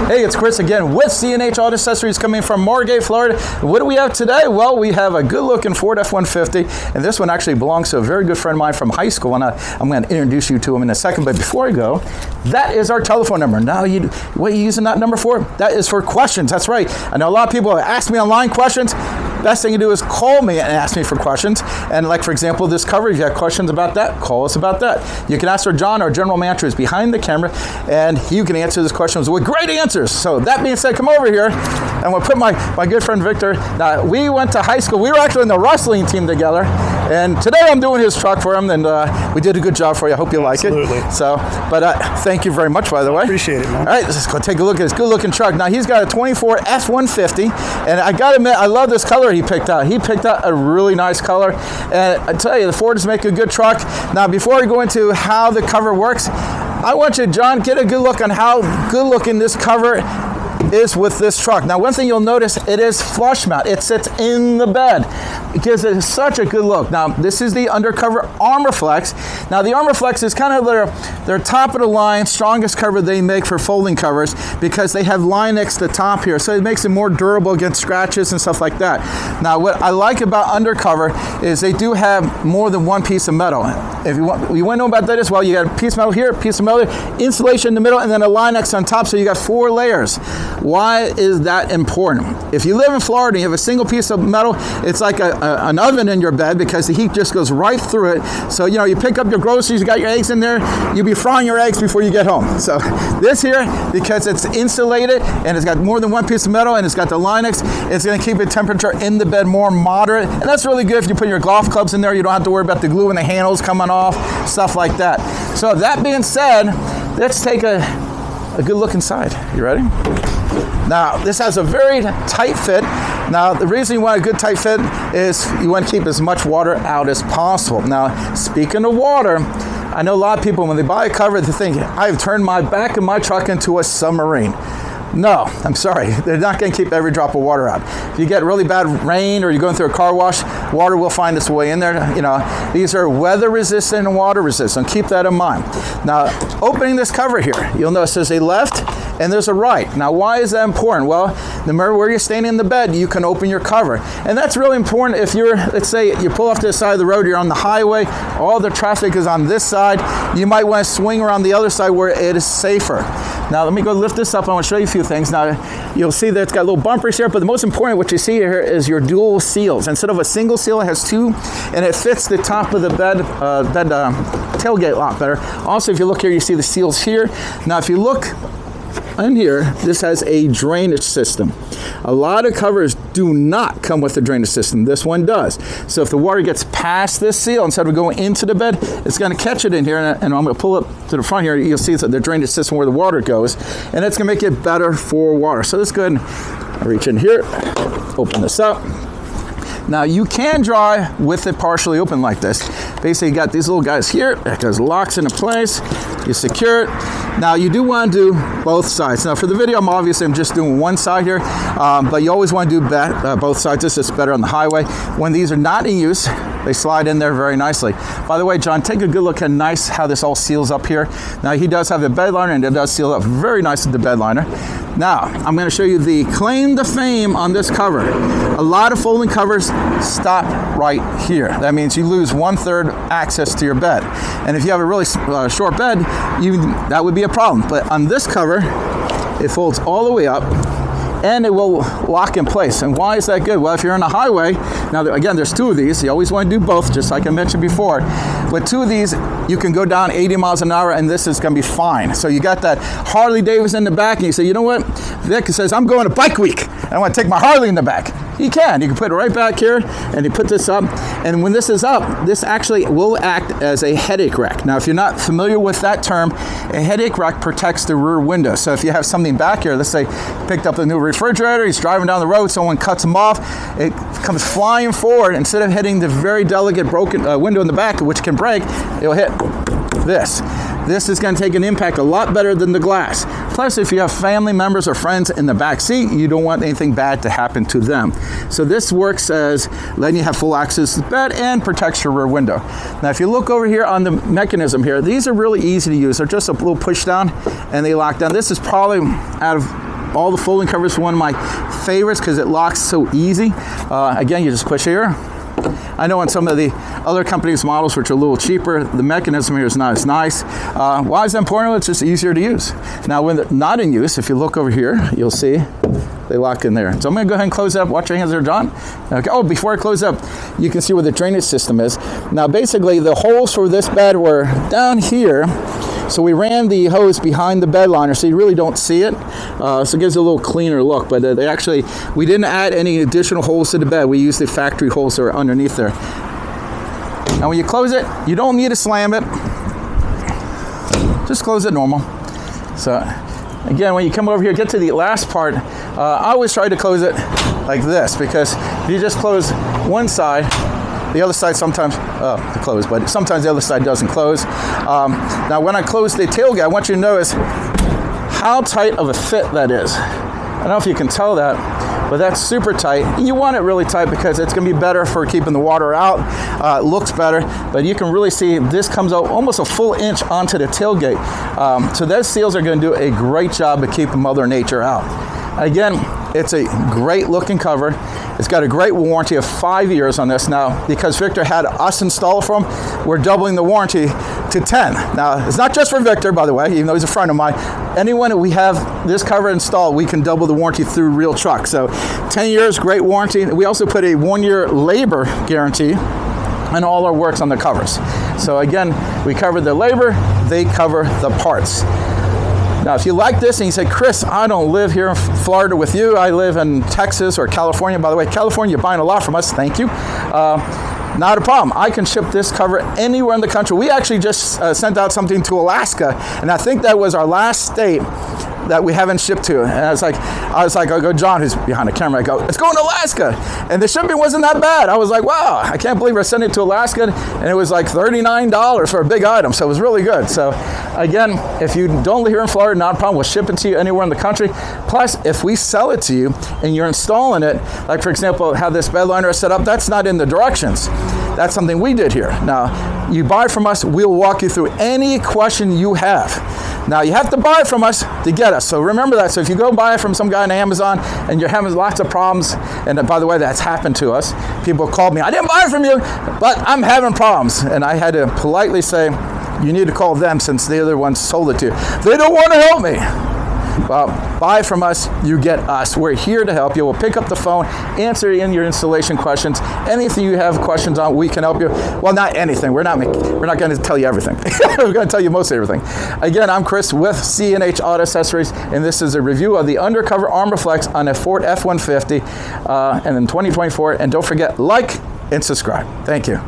Hey, it's Chris again with C&H Auto Accessories coming from Margate, Florida. What do we have today? Well, we have a good-looking Ford F-150, and this one actually belongs to a very good friend of mine from high school, and I'm going to introduce you to him in a second. But before I go, that is our telephone number. Now, what are you using that number for? That is for questions. That's right. I know a lot of people ask me online questions. Best thing to do is call me and ask me for questions. And like, for example, this cover, if you have questions about that, call us about that. You can ask for John, our general manager, is behind the camera, and he can answer these questions with great answers. So that being said, come over here, and we'll put my good friend Victor. Now, we went to high school. We were actually in the wrestling team together, and today I'm doing his truck for him, and we did a good job for you. I hope you like it. Absolutely. So, but thank you very much, by the way. Appreciate it, man. All right, let's go take a look at his good-looking truck. Now, he's got a 24 F-150, and I got to admit, I love this color he picked out. He picked out a really nice color, and I tell you, the Fords make a good truck. Now, before we go into how the cover works, I want you, John, get a good look on how good looking this cover is with this truck. Now, one thing you'll notice, it is flush mount. It sits in the bed. It gives it such a good look. Now, this is the Undercover Armor Flex. Now, the Armor Flex is kind of their top of the line, strongest cover they make for folding covers because they have Line-X the top here, so it makes it more durable against scratches and stuff like that. Now, what I like about Undercover is they do have more than one piece of metal. If you want to know about that as well, you got a piece of metal here, a piece of metal here, insulation in the middle, and then a Line-X on top, so you got 4 layers. Why is that important? If you live in Florida and you have a single piece of metal, it's like an oven in your bed because the heat just goes right through it. So, you know, you pick up your groceries, you got your eggs in there, you'll be frying your eggs before you get home. So this here, because it's insulated and it's got more than one piece of metal and it's got the Line-X, it's going to keep the temperature in the bed more moderate. And that's really good if you put your golf clubs in there. You don't have to worry about the glue and the handles coming off, stuff like that. So that being said, let's take a good look inside. You ready? Now, this has a very tight fit. Now, the reason you want a good tight fit is you want to keep as much water out as possible. Now, speaking of water, I know a lot of people, when they buy a cover, they think, I've turned my back of my truck into a submarine. No, I'm sorry. They're not going to keep every drop of water out. If you get really bad rain or you're going through a car wash, water will find its way in there. You know, these are weather resistant and water resistant. Keep that in mind. Now, opening this cover here, you'll notice there's a left and there's a right. Now, why is that important? Well, no matter where you're standing in the bed, you can open your cover. And that's really important if you're, let's say you pull off to the side of the road, you're on the highway, all the traffic is on this side, you might want to swing around the other side where it is safer. Now, let me go lift this up. I want to show you a few things. Now, you'll see that it's got little bumpers here, but the most important, what you see here is your dual seals. Instead of a single seal, it has 2, and it fits the top of the bed tailgate a lot better. Also, if you look here, you see the seals here. Now, if you look in here, this has a drainage system. A lot of covers do not come with a drainage system. This one does. So if the water gets past this seal, instead of going into the bed, it's going to catch it in here. And I'm going to pull up to the front here. You'll see the drainage system where the water goes. And it's going to make it better for water. So let's go ahead and reach in here, open this up. Now, you can drive with it partially open like this. Basically, you got these little guys here. It goes locks into place. You secure it. Now, you do want to do both sides. Now, for the video, I'm just doing one side here, but you always want to do both sides. This is better on the highway. When these are not in use, they slide in there very nicely. By the way, John, take a good look at how this all seals up here. Now, he does have the bed liner, and it does seal up very nice with the bed liner. Now, I'm going to show you the claim to fame on this cover. A lot of folding covers stop right here. That means you lose 1/3 access to your bed. And if you have a really short bed, that would be a problem. But on this cover, it folds all the way up, and it will lock in place. And why is that good? Well, if you're on a highway, now again, there's 2 of these. You always want to do both, just like I mentioned before. With 2 of these, you can go down 80 miles an hour, and this is going to be fine. So you got that Harley Davidson in the back, and you say, you know what? Vic says, I'm going to Bike Week. I want to take my Harley in the back. You can put it right back here, and you put this up. And when this is up, this actually will act as a headache rack. Now, if you're not familiar with that term, a headache rack protects the rear window. So if you have something back here, let's say picked up a new refrigerator, he's driving down the road, someone cuts him off, it comes flying forward. Instead of hitting the very delicate broken window in the back, which can break, it'll hit this. This is going to take an impact a lot better than the glass. Plus, if you have family members or friends in the back seat, you don't want anything bad to happen to them. So this works as letting you have full access to the bed and protects your rear window. Now, if you look over here on the mechanism here, these are really easy to use. They're just a little push down and they lock down. This is probably out of all the folding covers are one of my favorites because it locks so easy. Again, you just push here. I know on some of the other companies' models, which are a little cheaper, the mechanism here is not as nice. Why is that important? It's just easier to use. Now, when they're not in use, if you look over here, you'll see they lock in there. So I'm going to go ahead and close up. Watch your hands there, John. Okay. Oh, before I close up, you can see where the drainage system is. Now, basically, the holes for this bed were down here. So we ran the hose behind the bed liner, so you really don't see it. So it gives it a little cleaner look. But we didn't add any additional holes to the bed. We used the factory holes that are underneath there. Now when you close it, you don't need to slam it. Just close it normal. So again, when you come over here, get to the last part, I always try to close it like this, because if you just close one side, the other side sometimes close, but sometimes the other side doesn't close. Now when I close the tailgate, I want you to notice how tight of a fit that is. I don't know if you can tell that, but that's super tight. You want it really tight because it's going to be better for keeping the water out. It looks better, but you can really see this comes out almost a full inch onto the tailgate. So those seals are going to do a great job of keeping Mother Nature out. Again, it's a great looking cover. It's got a great warranty of 5 years on this. Now, because Victor had us install it for him, we're doubling the warranty to 10. Now, it's not just for Victor, by the way, even though he's a friend of mine. Anyone that we have this cover installed, we can double the warranty through Real Truck. So 10 years, great warranty. We also put a 1-year labor guarantee on all our works on the covers. So again, we cover the labor, they cover the parts. Now, if you like this and you say, Chris, I don't live here in Florida with you. I live in Texas or California. By the way, California, you're buying a lot from us. Thank you. Not a problem. I can ship this cover anywhere in the country. We actually just sent out something to Alaska, and I think that was our last state that we haven't shipped to. And I was like, I go, John, who's behind the camera, I go, it's going to Alaska. And the shipping wasn't that bad. I was like, wow, I can't believe we're sending it to Alaska. And it was like $39 for a big item. So it was really good. So again, if you don't live here in Florida, not a problem. We'll ship it to you anywhere in the country. Plus, if we sell it to you and you're installing it, like for example, how this bed liner is set up, that's not in the directions. That's something we did here. Now, you buy from us, we'll walk you through any question you have. Now, you have to buy it from us to get us. So remember that. So if you go buy it from some guy on Amazon and you're having lots of problems, and by the way, that's happened to us. People called me, I didn't buy it from you, but I'm having problems. And I had to politely say, you need to call them since they're the ones sold it to you. They don't want to help me. Well, buy from us, you get us. We're here to help you. We'll pick up the phone, answer in your installation questions. Anything you have questions on, we can help you. Well, not anything. We're not going to tell you everything. We're going to tell you most everything. Again, I'm Chris with C&H Auto Accessories, and this is a review of the Undercover Armor Flex on a Ford F-150 and in 2024. And don't forget, like and subscribe. Thank you.